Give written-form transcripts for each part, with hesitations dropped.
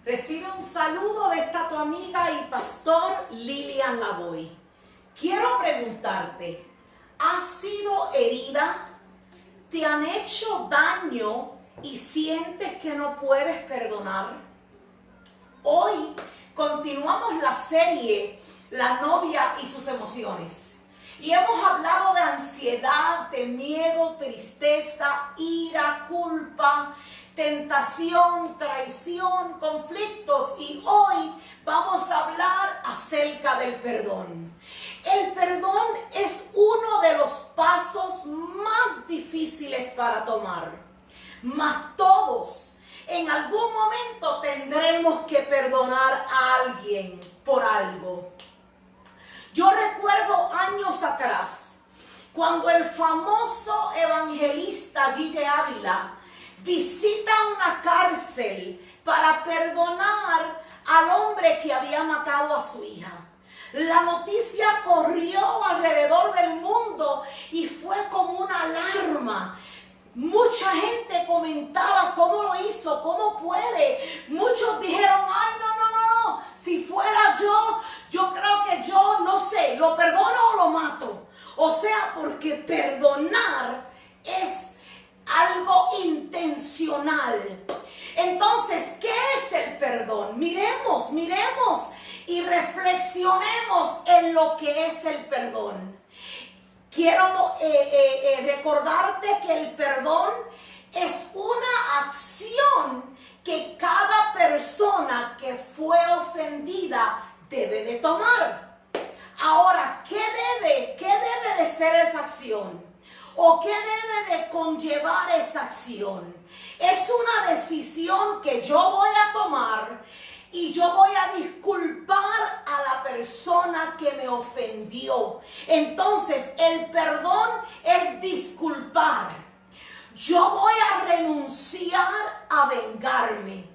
Recibe un saludo de esta tu amiga y pastor Lilian Lavoy. Quiero preguntarte, ¿has sido herida? ¿Te han hecho daño y sientes que no puedes perdonar? Hoy continuamos la serie La novia y sus emociones. Y hemos hablado de ansiedad, de miedo, tristeza, ira, culpa, tentación, traición, conflictos. Y hoy vamos a hablar acerca del perdón. El perdón es uno de los pasos más difíciles para tomar. Mas todos en algún momento tendremos que perdonar a alguien por algo. Yo recuerdo años atrás, cuando el famoso evangelista Gille Ávila visita una cárcel para perdonar al hombre que había matado a su hija. La noticia corrió alrededor del mundo y fue como una alarma. Mucha gente comentaba cómo lo hizo, cómo puede. Muchos dijeron, ay, no, si fuera yo creo que yo, no sé, lo perdono o lo mato. O sea, porque perdonar es algo intencional. Entonces, ¿qué es el perdón? Miremos y reflexionemos en lo que es el perdón. Quiero recordarte que el perdón es una acción que cada persona que fue ofendida debe de tomar. Ahora, ¿qué debe de ser esa acción? ¿O qué debe de conllevar esa acción? Es una decisión que yo voy a tomar y yo voy a disculpar a la persona que me ofendió. Entonces, el perdón es disculpar. Yo voy a renunciar a vengarme.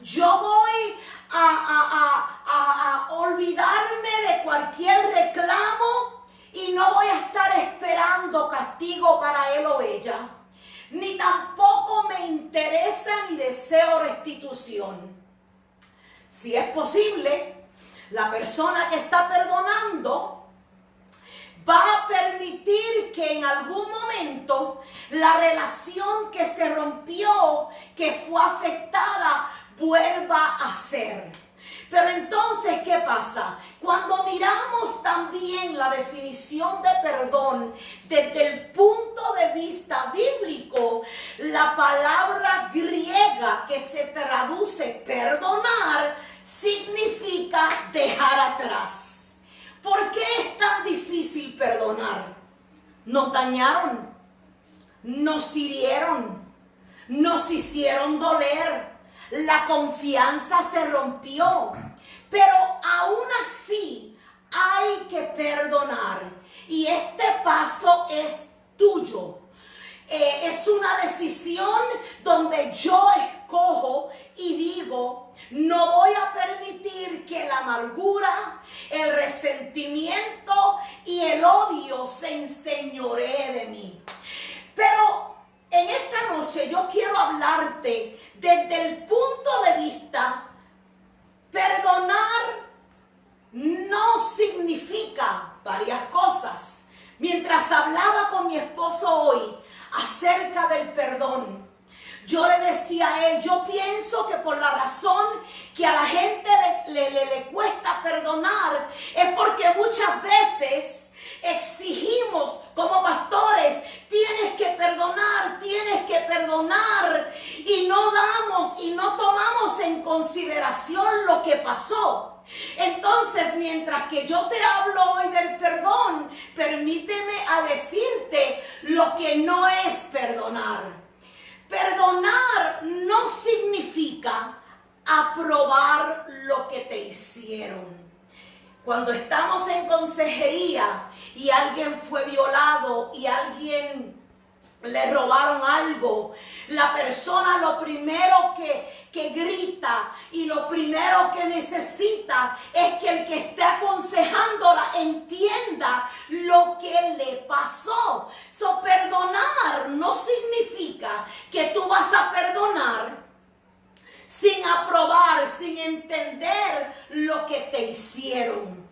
Yo voy a olvidarme de cualquier reclamo y no voy a estar esperando castigo para él o ella. Ni tampoco me interesa ni deseo restitución. Si es posible, la persona que está perdonando va a permitir que en algún momento la relación que se rompió, que fue afectada, vuelva a ser. Pero entonces, ¿qué pasa? Cuando miramos también la definición de perdón desde el punto de vista bíblico, la palabra griega que se traduce perdonar significa dejar atrás. ¿Por qué es tan difícil perdonar? Nos dañaron, nos hirieron, nos hicieron doler, la confianza se rompió, pero aún así hay que perdonar y este paso es tuyo. Es una decisión donde yo escojo y digo, no voy a permitir que la amargura, el resentimiento y el odio se enseñoree de mí. Pero en esta noche yo quiero hablarte desde el punto de vista, perdonar no significa varias cosas. Mientras hablaba con mi esposo hoy acerca del perdón, yo le decía a él, yo pienso que por la razón que a la gente le cuesta perdonar es porque muchas veces exigimos como pastores, tienes que perdonar y no damos y no tomamos en consideración lo que pasó. Entonces, mientras que yo te hablo hoy del perdón, permíteme a decirte lo que no es perdonar. Perdonar no significa aprobar lo que te hicieron. Cuando estamos en consejería y alguien fue violado y alguien le robaron algo, la persona lo primero que grita y lo primero que necesita es que el que esté aconsejándola entienda lo que le pasó. Perdonar no significa que tú vas a perdonar sin aprobar, sin entender lo que te hicieron.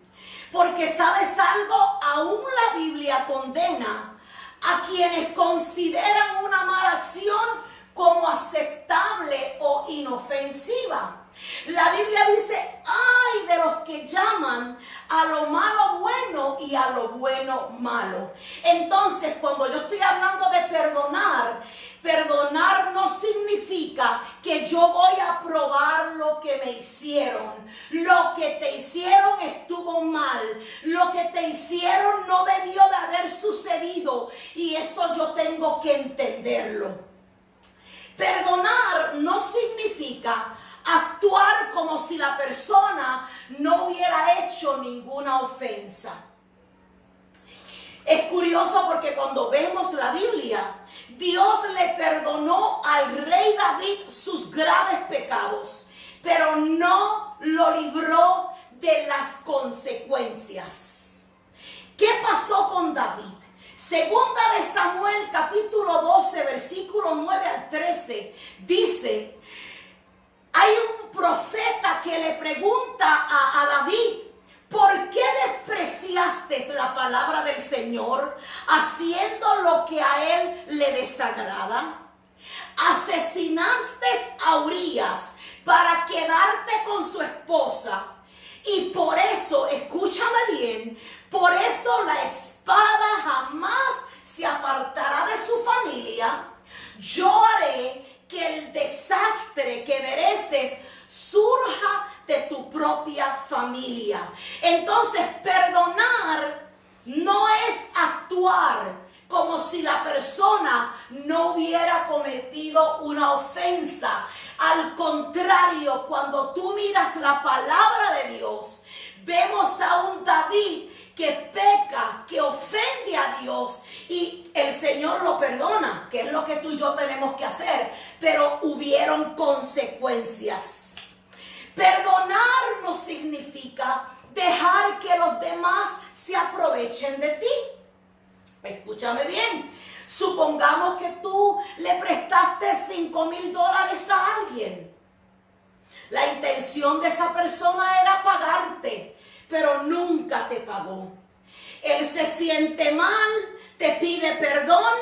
Porque sabes algo, aún la Biblia condena a quienes consideran una mala acción como aceptable o inofensiva. La Biblia dice, ay de los que llaman a lo malo bueno y a lo bueno malo. Entonces, cuando yo estoy hablando de perdonar, perdonar no significa que yo voy a aprobar lo que me hicieron. Lo que te hicieron estuvo mal. Lo que te hicieron no debió de haber sucedido. Y eso yo tengo que entenderlo. Perdonar no significa actuar como si la persona no hubiera hecho ninguna ofensa. Es curioso porque cuando vemos la Biblia, Dios le perdonó al rey David sus graves pecados, pero no lo libró de las consecuencias. ¿Qué pasó con David? Segunda de Samuel, capítulo 12, versículo 9 al 13, dice, hay un profeta que le pregunta a David, ¿por qué despreciaste la palabra del Señor, haciendo lo que a él le desagrada? Asesinaste a Urías para quedarte con su esposa, y por eso, escúchame bien, por eso la espada jamás se apartará de su familia. Yo haré que el desastre que mereces surja de tu propia familia. Entonces, perdonar no es actuar como si la persona no hubiera cometido una ofensa. Al contrario, cuando tú miras la palabra de Dios, vemos a un David que peca, que ofende a Dios, y el Señor lo perdona, que es lo que tú y yo tenemos que hacer, pero hubieron consecuencias. Perdonar no significa dejar que los demás se aprovechen de ti. Escúchame bien, supongamos que tú le prestaste $5,000 a alguien. La intención de esa persona era pagarte, pero nunca te pagó. Él se siente mal, te pide perdón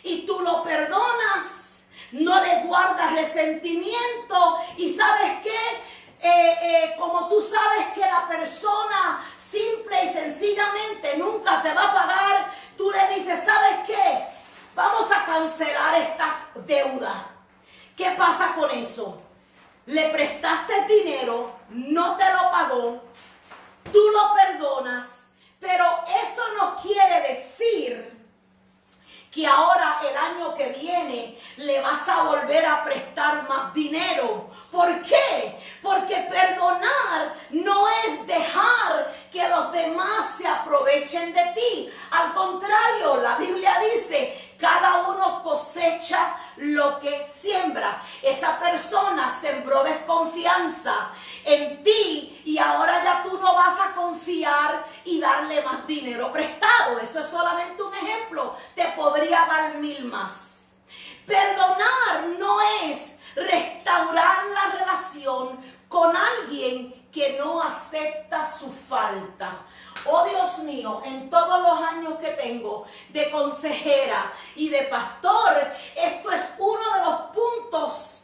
y tú lo perdonas. No le guardas resentimiento y ¿sabes qué? Como tú sabes que la persona simple y sencillamente nunca te va a pagar, tú le dices, ¿sabes qué? Vamos a cancelar esta deuda. ¿Qué pasa con eso? Le prestaste dinero, no te lo pagó, tú lo perdonas, pero eso no quiere decir que ahora el año que viene le vas a volver a prestar más dinero. ¿Por qué? Porque perdonar no es dejar que los demás se aprovechen de ti. Al contrario, la Biblia dice, cada uno cosecha lo que siembra. Esa persona sembró desconfianza en ti y ahora ya tú no vas a confiar y darle más dinero prestado. Eso es solamente un ejemplo. Te podría dar 1,000 más. Perdonar no es restaurar la relación con alguien que no acepta su falta. Oh Dios mío, en todos los años que tengo de consejera y de pastor, esto es uno de los puntos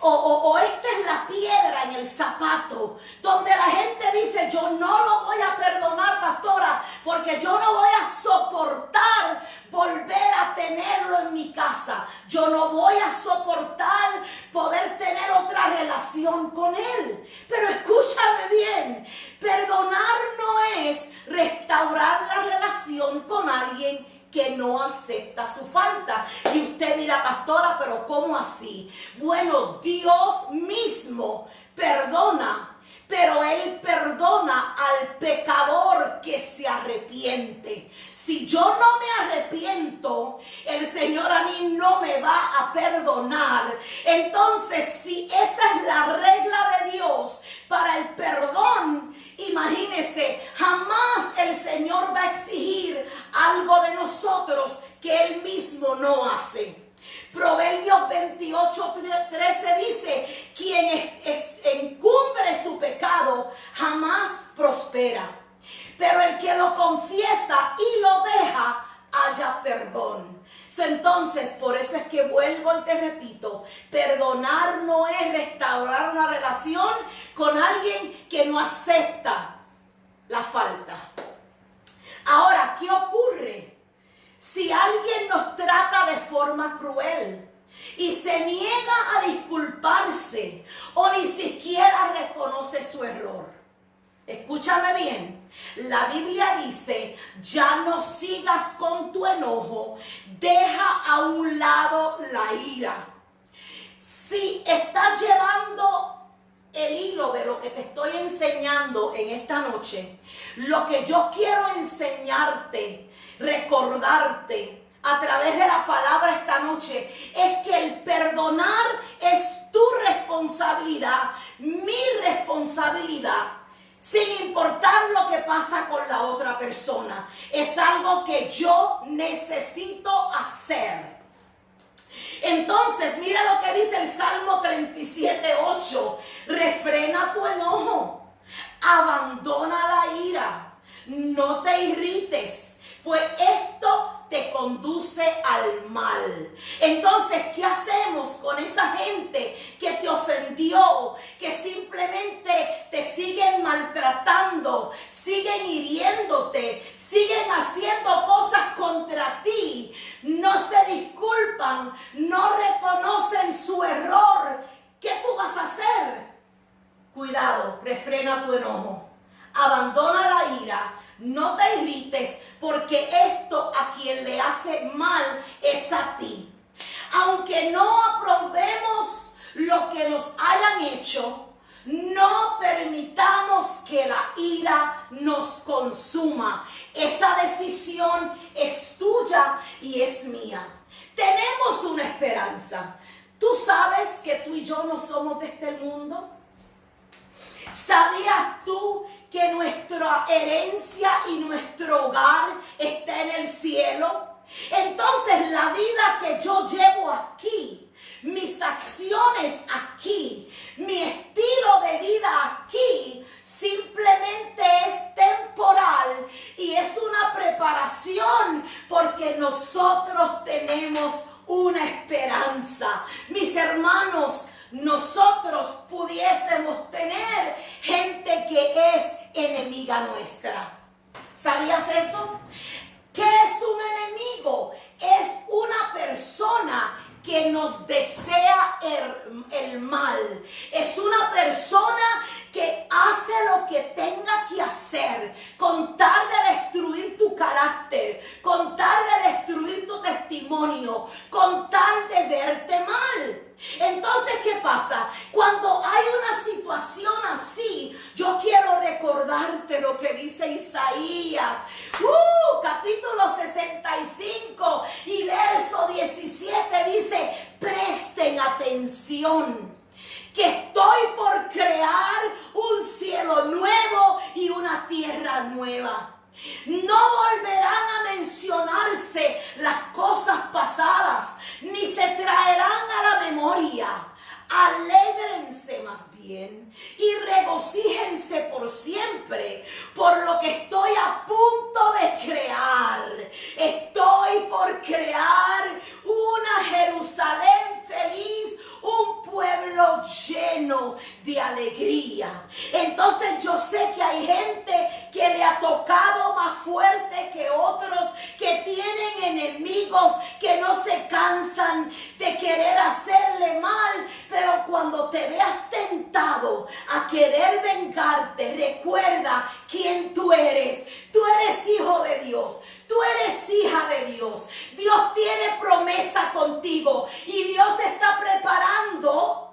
o esta es la piedra en el zapato, donde la gente dice, yo no lo voy a perdonar, pastora, porque yo no voy a soportar volver a tenerlo en mi casa. Yo no voy a soportar poder tener otra relación con él. Pero escúchame bien, perdonar no es restaurar la relación con alguien que no acepta su falta. Y usted dirá, pastora, pero ¿cómo así? Bueno, Dios mismo perdona, pero Él perdona al pecador que se arrepiente. Si yo no me arrepiento, el Señor a mí no me va a perdonar. Entonces, si esa es la regla de Dios para el perdón, imagínese, jamás el Señor va a exigir algo de nosotros que Él mismo no hace. Proverbios 28:13 dice, quien encubre perdonar no es restaurar una relación con alguien que no acepta la falta. Ahora, ¿qué ocurre si alguien nos trata de forma cruel y se niega a disculparse o ni siquiera reconoce su error? Escúchame bien, la Biblia dice, ya no sigas con tu enojo, deja a un lado la ira. Si estás llevando el hilo de lo que te estoy enseñando en esta noche, lo que yo quiero enseñarte, recordarte a través de la palabra esta noche, es que el perdonar es tu responsabilidad, mi responsabilidad. Sin importar lo que pasa con la otra persona, es algo que yo necesito hacer. Entonces, mira lo que dice el Salmo 37:8. Refrena tu enojo, abandona la ira, no te irrites, pues esto te conduce al mal. Entonces, ¿qué hacemos con esa gente que te ofendió, que simplemente te siguen maltratando, siguen hiriéndote, siguen haciendo cosas contra ti, no se disculpan, no reconocen su error? ¿Qué tú vas a hacer? Cuidado, refrena tu enojo, abandona la ira, no te irrites, porque esto a quien le hace mal es a ti. Aunque no aprobemos lo que nos hayan hecho, no permitamos que la ira nos consuma. Esa decisión es tuya y es mía. Tenemos una esperanza. ¿Tú sabes que tú y yo no somos de este mundo? ¿Sabías tú que nuestra herencia y nuestro hogar está en el cielo? Entonces la vida que yo llevo aquí, mis acciones aquí, mi estilo de vida aquí, simplemente es temporal y es una preparación porque nosotros tenemos una esperanza. Mis hermanos, nosotros pudiésemos tener gente que es enemiga nuestra. ¿Sabías eso? ¿Qué es un enemigo? Es una persona que nos desea el mal. Es una persona que hace lo que tenga que hacer con tal de destruir tu carácter, con tal de destruir tu testimonio, con tal de verte mal. Entonces, ¿qué pasa? Cuando hay una situación así, yo quiero recordarte lo que dice Isaías, capítulo 65 y verso 17 dice, presten atención, que estoy por crear un cielo nuevo y una tierra nueva. No volverán a mencionarse las cosas pasadas, ni se traerán a la memoria. Alégrense más bien y regocíjense por siempre por lo que estoy a punto de crear. Estoy por crear una Jerusalén feliz, un pueblo lleno de alegría. Entonces yo sé que hay gente que le ha tocado más fuerte que otros, que tienen enemigos que no se cansan de querer hacerle mal, pero cuando te veas tentado a querer vengarte, recuerda quién tú eres. Tú eres hijo de Dios. Tú eres hija de Dios. Dios tiene promesa contigo y Dios está preparando,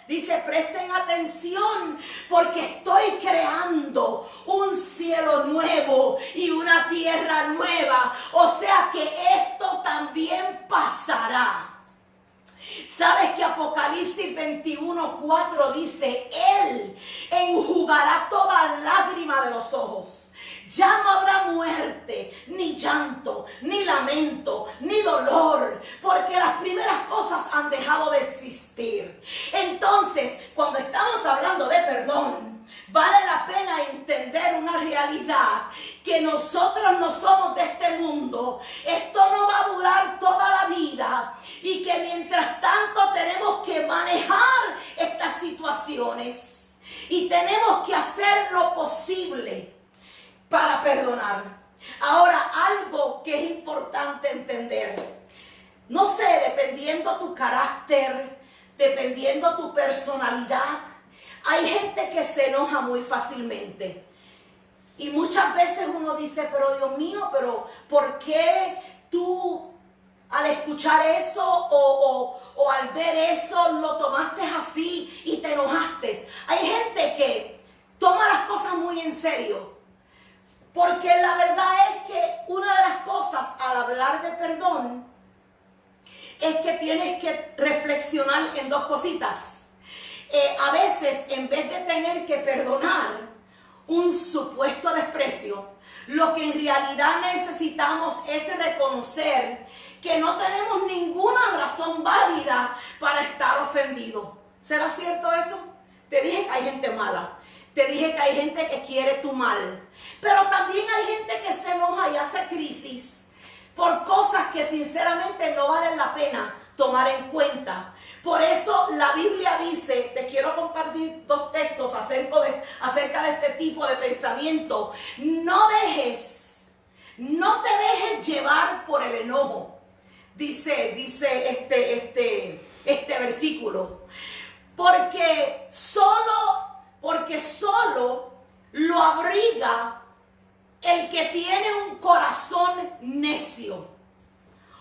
dice, presten atención, porque estoy creando un cielo nuevo y una tierra nueva. O sea que esto también pasará. ¿Sabes que Apocalipsis 21:4 dice, Él enjugará toda lágrima de los ojos? Ya no habrá muerte, ni llanto, ni lamento, ni dolor, porque las primeras cosas han dejado de existir. Entonces, cuando estamos hablando de perdón, vale la pena entender una realidad, que nosotros no somos de este mundo. Esto no va a durar toda la vida y que mientras tanto tenemos tenemos que hacer lo posible para perdonar. Ahora, algo que es importante entender. No sé, dependiendo tu carácter, dependiendo tu personalidad, hay gente que se enoja muy fácilmente. Y muchas veces uno dice, pero Dios mío, pero ¿por qué tú al escuchar eso o al ver eso lo tomaste así y te enojaste? Hay gente que toma las cosas muy en serio. Porque la verdad es que una de las cosas al hablar de perdón es que tienes que reflexionar en dos cositas. A veces, en vez de tener que perdonar un supuesto desprecio, lo que en realidad necesitamos es reconocer que no tenemos ninguna razón válida para estar ofendido. ¿Será cierto eso? Te dije que hay gente mala. Te dije que hay gente que quiere tu mal. Pero también hay gente que se enoja y hace crisis por cosas que sinceramente no valen la pena tomar en cuenta. Por eso la Biblia dice, te quiero compartir dos textos acerca de este tipo de pensamiento. No te dejes llevar por el enojo. Dice este versículo. Porque solo lo abriga el que tiene un corazón necio.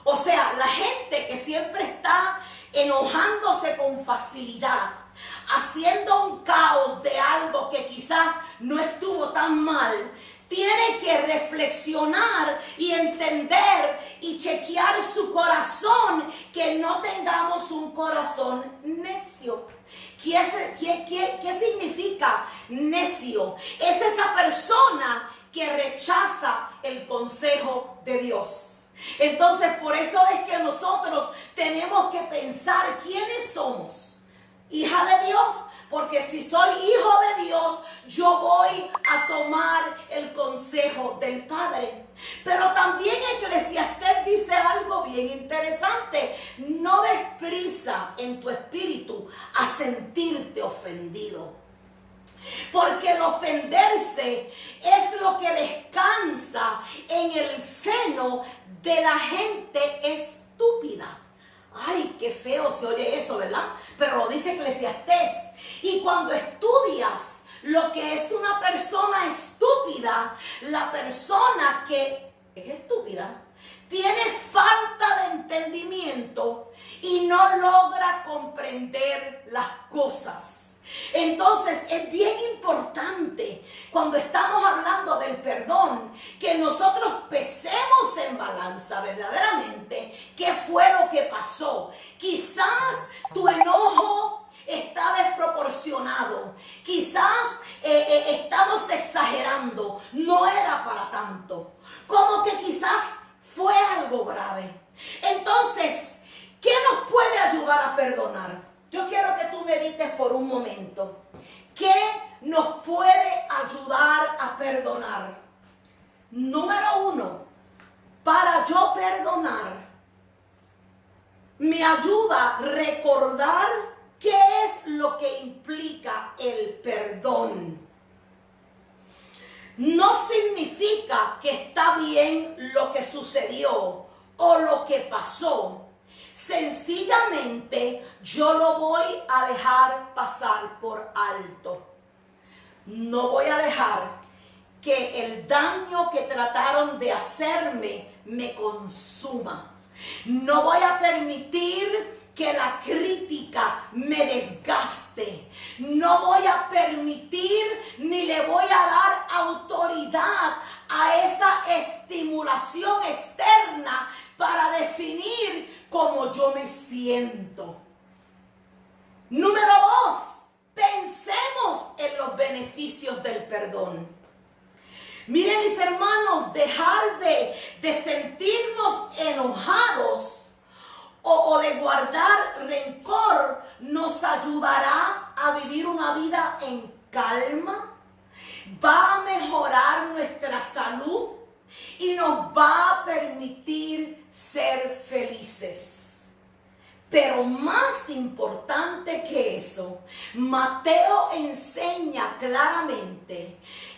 O sea, la gente que siempre está enojándose con facilidad, haciendo un caos de algo que quizás no estuvo tan mal, tiene que reflexionar y entender y chequear su corazón, que no tengamos un corazón necio. ¿Qué significa necio? Es esa persona que rechaza el consejo de Dios. Entonces, por eso es que nosotros tenemos que pensar quiénes somos. Hija de Dios, porque si soy hijo de Dios, yo voy a tomar el consejo del Padre. Pero también Eclesiastés dice algo bien interesante. No des prisa en tu espíritu a sentirte ofendido. Porque el ofenderse es lo que descansa en el seno de la gente estúpida. Ay, qué feo se oye eso, ¿verdad? Pero lo dice Eclesiastés. Y cuando estudias lo que es una persona estúpida, la persona que es estúpida tiene falta de entendimiento y no logra comprender las cosas. Entonces es bien importante cuando estamos hablando del perdón que nosotros pesemos en balanza verdaderamente qué fue lo que pasó. Quizás tu enojo está desproporcionado, quizás estamos exagerando, no era para tanto, como que quizás fue algo grave. Entonces, ¿qué nos puede ayudar a perdonar? Yo quiero que tú medites por un momento. ¿Qué nos puede ayudar a perdonar? Número 1, para yo perdonar, me ayuda a recordar qué es lo que implica el perdón. No significa que está bien lo que sucedió o lo que pasó. Sencillamente yo lo voy a dejar pasar por alto. No voy a dejar que el daño que trataron de hacerme me consuma. No voy a permitir que la crítica me desgaste. No voy a permitir ni le voy a dar autoridad a esa estimulación externa para definir cómo yo me siento. Número 2, pensemos en los beneficios del perdón. Miren, mis hermanos, dejar de sentirnos enojados o de guardar rencor nos ayudará a vivir una vida en calma, va a mejorar nuestra salud y nos va a permitir ser felices. Pero más importante importante que eso, Mateo enseña claramente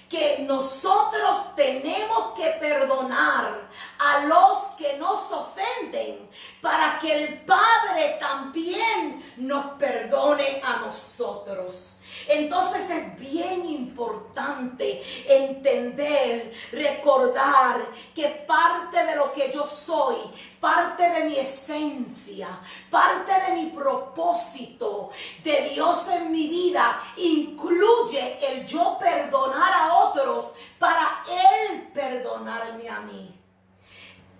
que nosotros tenemos que perdonar a los que nos ofenden para que el Padre también nos perdone a nosotros. Entonces es bien importante entender, recordar que parte de lo que yo soy, parte de mi esencia, parte de mi propósito de Dios en mi vida incluye el yo perdonar a otros para Él perdonarme a mí.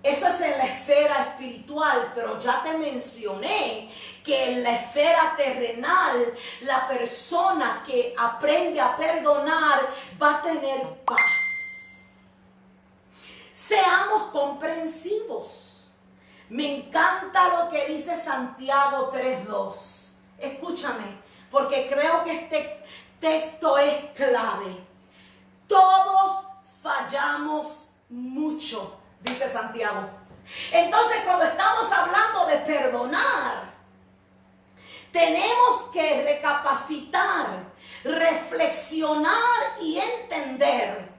Eso es en la esfera espiritual, pero ya te mencioné que en la esfera terrenal, la persona que aprende a perdonar va a tener paz. Seamos comprensivos. Me encanta lo que dice Santiago 3:2. Escúchame, porque creo que este texto es clave. Todos fallamos mucho, dice Santiago. Entonces, cuando estamos hablando de perdonar, tenemos que recapacitar, reflexionar y entender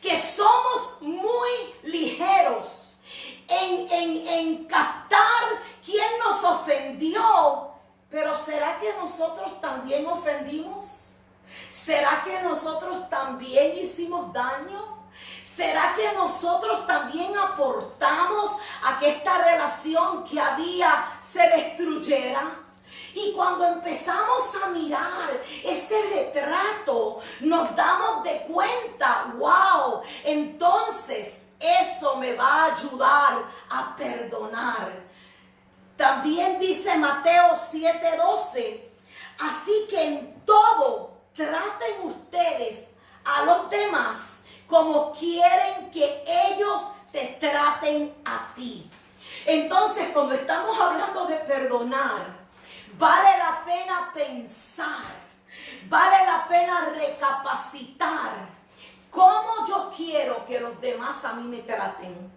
que somos muy ligeros en captar quién nos ofendió. Pero ¿será que nosotros también ofendimos? ¿Será que nosotros también hicimos daño? ¿Será que nosotros también aportamos a que esta relación que había se destruyera? Y cuando empezamos a mirar ese retrato, nos damos de cuenta, wow, entonces eso me va a ayudar a perdonar. También dice Mateo 7:12, así que en todo traten ustedes a los demás como quieren que ellos te traten a ti. Entonces, cuando estamos hablando de perdonar, vale la pena pensar, vale la pena recapacitar cómo yo quiero que los demás a mí me traten.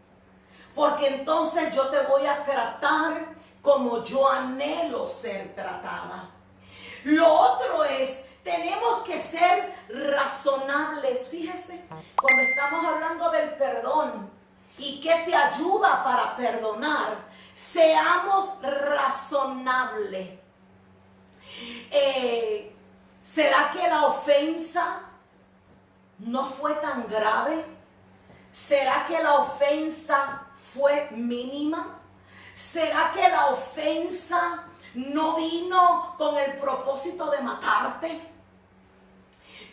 Porque entonces yo te voy a tratar como yo anhelo ser tratada. Lo otro es, tenemos que ser razonables. Fíjese, cuando estamos hablando del perdón y qué te ayuda para perdonar, seamos razonables. ¿Será que la ofensa no fue tan grave? ¿Será que la ofensa fue mínima? ¿Será que la ofensa no vino con el propósito de matarte?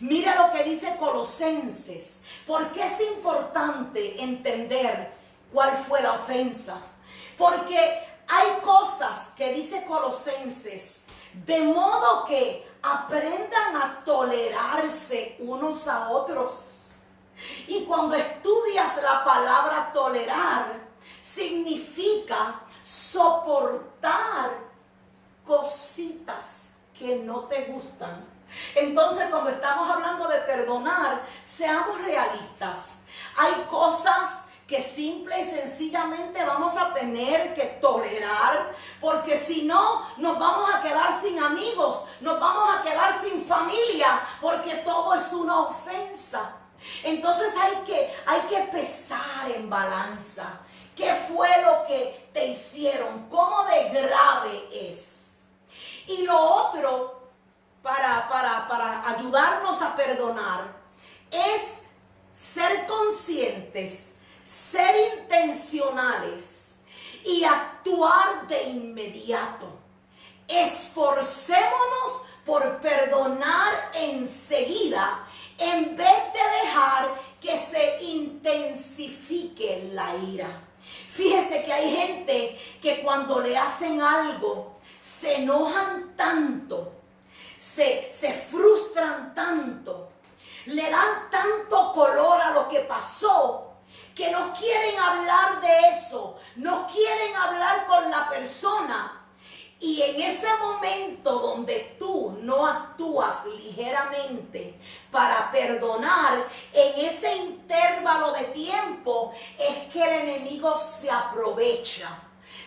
Mira lo que dice Colosenses. ¿Por qué es importante entender cuál fue la ofensa? Porque hay cosas que dice Colosenses, de modo que aprendan a tolerarse unos a otros. Y cuando estudias la palabra tolerar, significa soportar cositas que no te gustan. Entonces, cuando estamos hablando de perdonar, seamos realistas. Hay cosas que simple y sencillamente vamos a tener que tolerar, porque si no, nos vamos a quedar sin amigos, nos vamos a quedar sin familia, porque todo es una ofensa. Entonces hay que pesar en balanza. ¿Qué fue lo que te hicieron? ¿Cómo de grave es? Y lo otro, para ayudarnos a perdonar, es ser conscientes, ser intencionales y actuar de inmediato. Esforcémonos por perdonar enseguida en vez de dejar que se intensifique la ira. Fíjese que hay gente que cuando le hacen algo se enojan tanto, se frustran tanto, le dan tanto color a lo que pasó, que no quieren hablar de eso, no quieren hablar con la persona. Y en ese momento donde tú no actúas ligeramente para perdonar, en ese intervalo de tiempo es que el enemigo se aprovecha.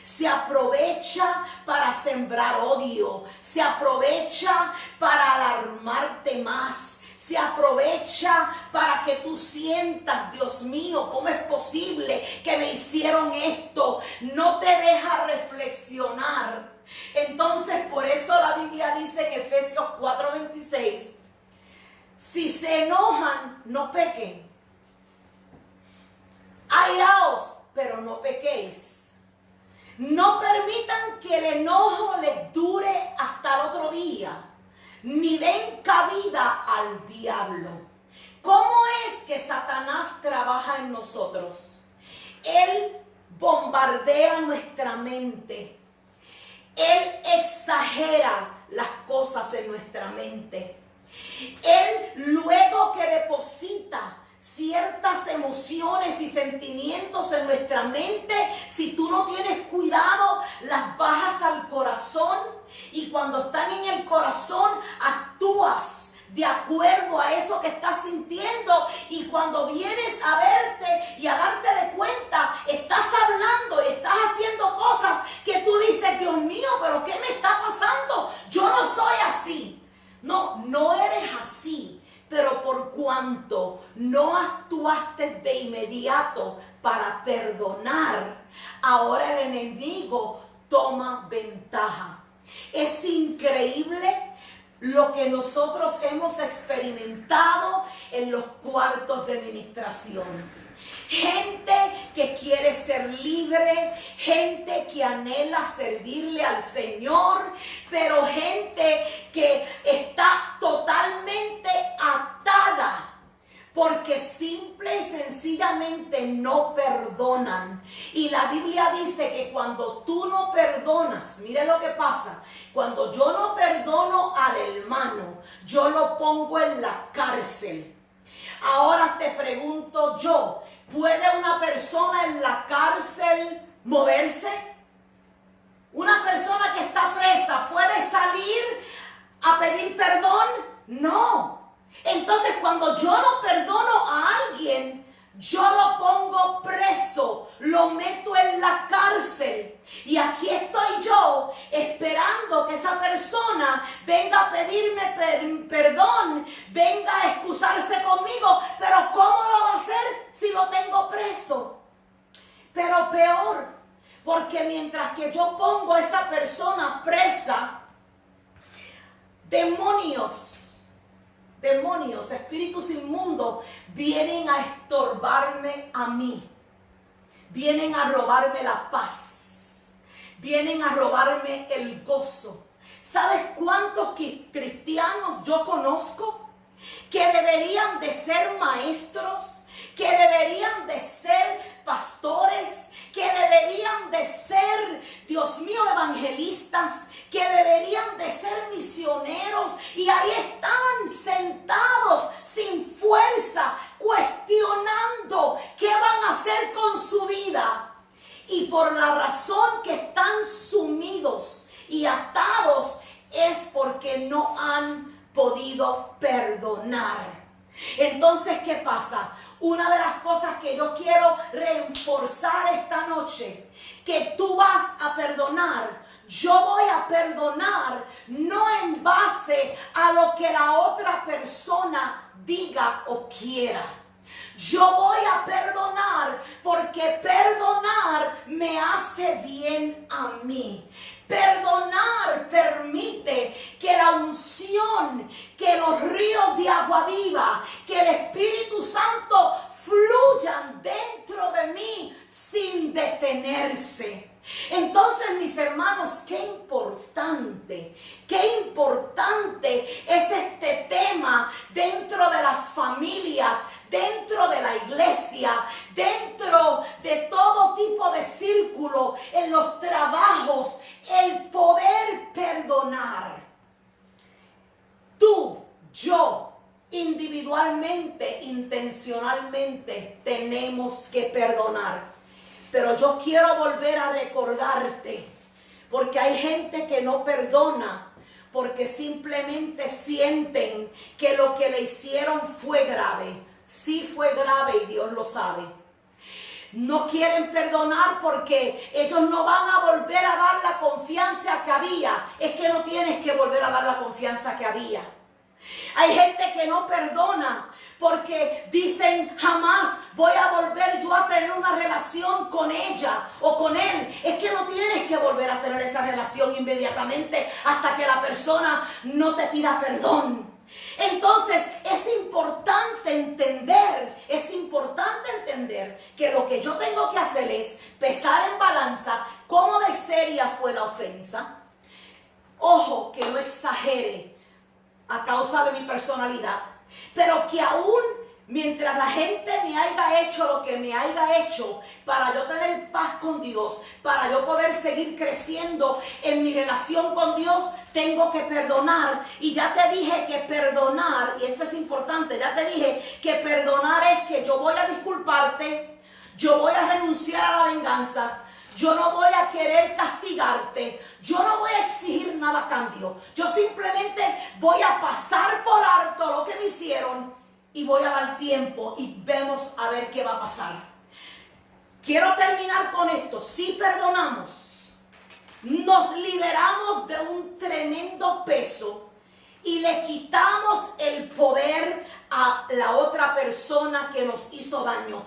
se aprovecha para sembrar odio, se aprovecha para alarmarte más, se aprovecha para que tú sientas, Dios mío, ¿cómo es posible que me hicieron esto? No te deja reflexionar. Entonces, por eso la Biblia dice en Efesios 4:26, si se enojan, no pequen. Airaos, pero no pequéis. No permitan que el enojo les dure hasta el otro día, ni den cabida al diablo. ¿Cómo es que Satanás trabaja en nosotros? Él bombardea nuestra mente. Él exagera las cosas en nuestra mente. Él luego que deposita ciertas emociones y sentimientos en nuestra mente, si tú no tienes cuidado, las bajas al corazón, y cuando están en el corazón actúas de acuerdo a eso que estás sintiendo, y cuando vienes a verte y a darte de cuenta, estás hablando y estás haciendo cosas que tú dices, Dios mío, pero ¿qué me está pasando? Yo no soy así. No eres así, pero por cuanto no actuaste de inmediato para perdonar, ahora el enemigo toma ventaja. Es increíble lo que nosotros hemos experimentado en los cuartos de ministración. Gente que quiere ser libre, gente que anhela servirle al Señor, pero gente que está totalmente atada porque simple y sencillamente no perdonan. Y la Biblia dice que cuando tú no perdonas, mire lo que pasa. Cuando yo no perdono al hermano, yo lo pongo en la cárcel. Ahora te pregunto yo, ¿puede una persona en la cárcel moverse? ¿Una persona que está presa puede salir a pedir perdón? No. Entonces, cuando yo no perdono a alguien, yo lo pongo preso, lo meto en la cárcel. Y aquí estoy yo esperando que esa persona venga a pedirme perdón, venga a excusarse conmigo. Pero ¿cómo lo va a hacer si lo tengo preso? Pero peor, porque mientras que yo pongo a esa persona presa, demonios, espíritus inmundos, vienen a estorbarme a mí. Vienen a robarme la paz. Vienen a robarme el gozo. ¿Sabes cuántos cristianos yo conozco que deberían de ser maestros, que deberían de ser pastores, que deberían de ser, Dios mío, evangelistas, que deberían de ser misioneros, y ahí están sentados sin fuerza, cuestionando qué van a hacer con su vida? Y por la razón que están sumidos y atados es porque no han podido perdonar. Entonces, ¿qué pasa? Una de las cosas que yo quiero reforzar esta noche, que tú vas a perdonar. Yo voy a perdonar no en base a lo que la otra persona diga o quiera. Yo voy a perdonar porque perdonar me hace bien a mí. Perdonar permite que la unción, que los ríos de agua viva, que el Espíritu Santo fluyan dentro de mí sin detenerse. Entonces, mis hermanos, qué importante es este tema dentro de las familias, dentro de la iglesia, dentro de todo tipo de círculo, en los trabajos, el poder perdonar. Tú, yo, individualmente, intencionalmente, tenemos que perdonar. Pero yo quiero volver a recordarte, porque hay gente que no perdona, porque simplemente sienten que lo que le hicieron fue grave. Sí fue grave y Dios lo sabe. no quieren perdonar porque ellos no van a volver a dar la confianza que había. Es que no tienes que volver a dar la confianza que había. Hay gente que no perdona porque dicen jamás voy a volver yo a tener una relación con ella o con él. Es que no tienes que volver a tener esa relación inmediatamente hasta que la persona no te pida perdón. Entonces es importante entender que lo que yo tengo que hacer es pesar en balanza cómo de seria fue la ofensa. Ojo, que no exagere a causa de mi personalidad, pero que aún mientras la gente me haya hecho lo que me haya hecho, para yo tener paz con Dios, para yo poder seguir creciendo en mi relación con Dios, tengo que perdonar. Y ya te dije que perdonar, y esto es importante, ya te dije que perdonar es que yo voy a disculparte, yo voy a renunciar a la venganza, yo no voy a querer castigarte, yo no voy a exigir nada a cambio, yo simplemente voy a pasar por alto lo que me hicieron y voy a dar tiempo y vemos a ver qué va a pasar. Quiero terminar con esto. Si perdonamos, nos liberamos de un tremendo peso y le quitamos el poder a la otra persona que nos hizo daño.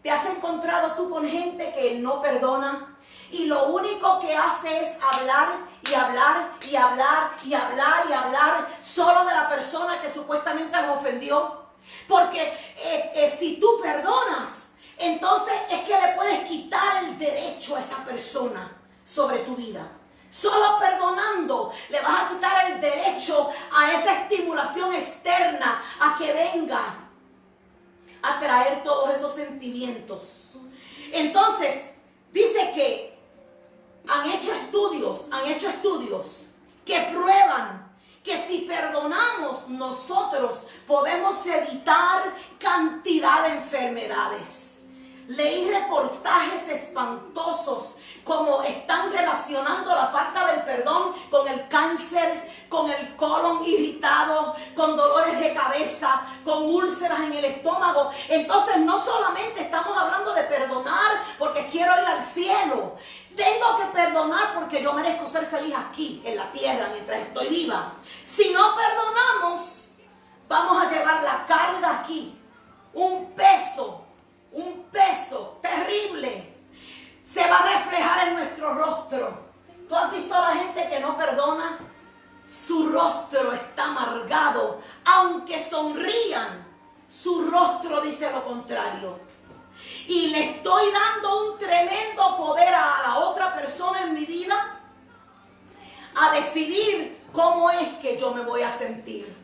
¿Te has encontrado tú con gente que no perdona? Y lo único que hace es hablar y hablar y hablar y hablar y hablar solo de la persona que supuestamente los ofendió. Porque si tú perdonas, entonces es que le puedes quitar el derecho a esa persona sobre tu vida. Solo perdonando le vas a quitar el derecho a esa estimulación externa a que venga a traer todos esos sentimientos. Entonces, dice que han hecho estudios que prueban que si perdonamos nosotros podemos evitar cantidad de enfermedades. Leí reportajes espantosos como están relacionando la falta del perdón con el cáncer, con el colon irritado, con dolores de cabeza, con úlceras en el estómago. Entonces no solamente estamos hablando de perdonar porque quiero ir al cielo. Tengo que perdonar porque yo merezco ser feliz aquí, en la tierra, mientras estoy viva. Si no perdonamos, vamos a llevar la carga aquí. Un peso terrible. Se va a reflejar en nuestro rostro. ¿Tú has visto a la gente que no perdona? Su rostro está amargado. Aunque sonrían, su rostro dice lo contrario. Y le estoy dando un tremendo poder a la otra persona en mi vida a decidir cómo es que yo me voy a sentir.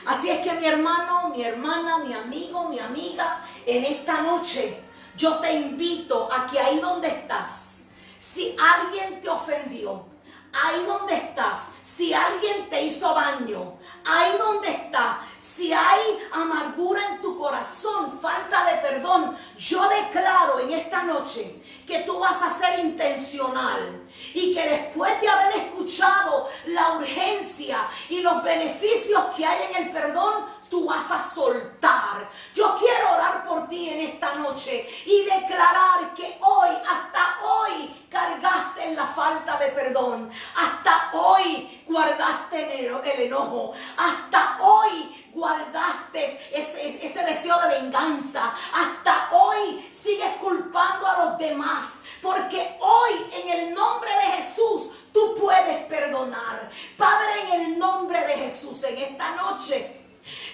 Así es que mi hermano, mi hermana, mi amigo, mi amiga, en esta noche yo te invito a que ahí donde estás, si alguien te ofendió, ahí donde estás, si alguien te hizo daño, ahí donde está, si hay amargura en tu corazón, falta de perdón, yo declaro en esta noche que tú vas a ser intencional y que después de haber escuchado la urgencia y los beneficios que hay en el perdón, tú vas a soltar. Yo quiero orar por ti en esta noche y declarar que hoy, hasta hoy, cargaste en la falta de perdón. Hasta hoy guardaste el enojo. Hasta hoy guardaste ese deseo de venganza. Hasta hoy sigues culpando a los demás. Porque hoy, en el nombre de Jesús, tú puedes perdonar. Padre, en el nombre de Jesús, en esta noche,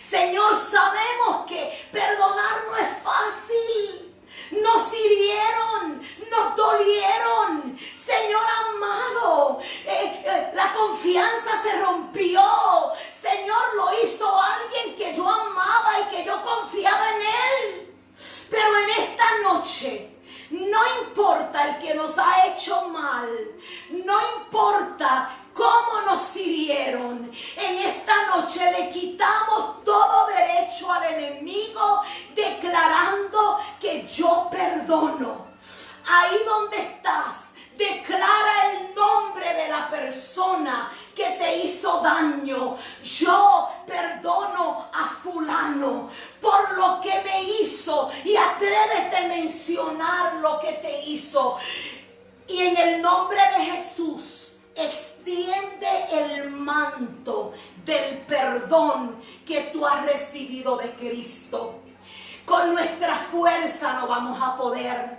Señor, sabemos que perdonar no es fácil. Nos hirieron, nos dolieron. Señor amado, la confianza se rompió. Señor, lo hizo alguien que yo amaba y que yo confiaba en él. Pero en esta noche, no importa el que nos ha hecho mal, no importa cómo nos hirieron, en esta noche le quitamos todo derecho al enemigo, declarando que yo perdono. Ahí donde estás, declara el nombre de la persona que te hizo daño. Yo perdono a fulano por por lo que me hizo, y atrévete a mencionar lo que te hizo. Y en el nombre de Jesús, extiende el manto del perdón que tú has recibido de Cristo. Con nuestra fuerza no vamos a poder.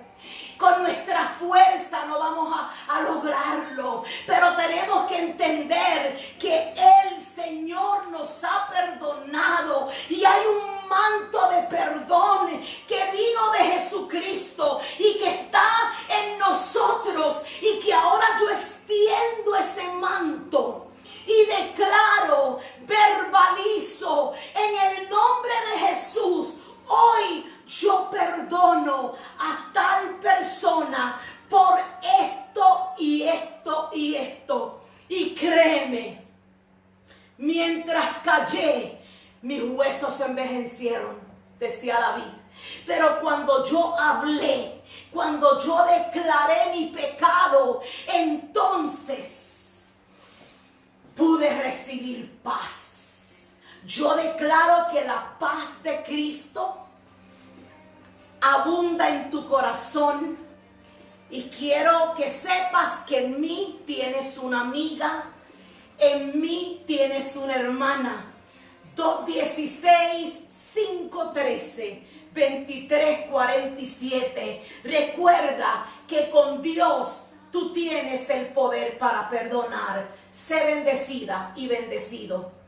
Con nuestra fuerza no vamos a lograrlo. Pero tenemos que entender que el Señor nos ha perdonado. Y hay un manto de perdón que vino de Jesucristo y que está en nosotros. Y que ahora yo extiendo ese manto. Y declaro, verbalizo en el nombre de Jesús. Hoy yo perdono a tal persona por esto y esto y esto. Y créeme, mientras callé, mis huesos se envejecieron, decía David. Pero cuando yo hablé, cuando yo declaré mi pecado, entonces pude recibir paz. Yo declaro que la paz de Cristo abunda en tu corazón, y quiero que sepas que en mí tienes una amiga, en mí tienes una hermana. 216 513 2347. Recuerda que con Dios tú tienes el poder para perdonar. Sé bendecida y bendecido.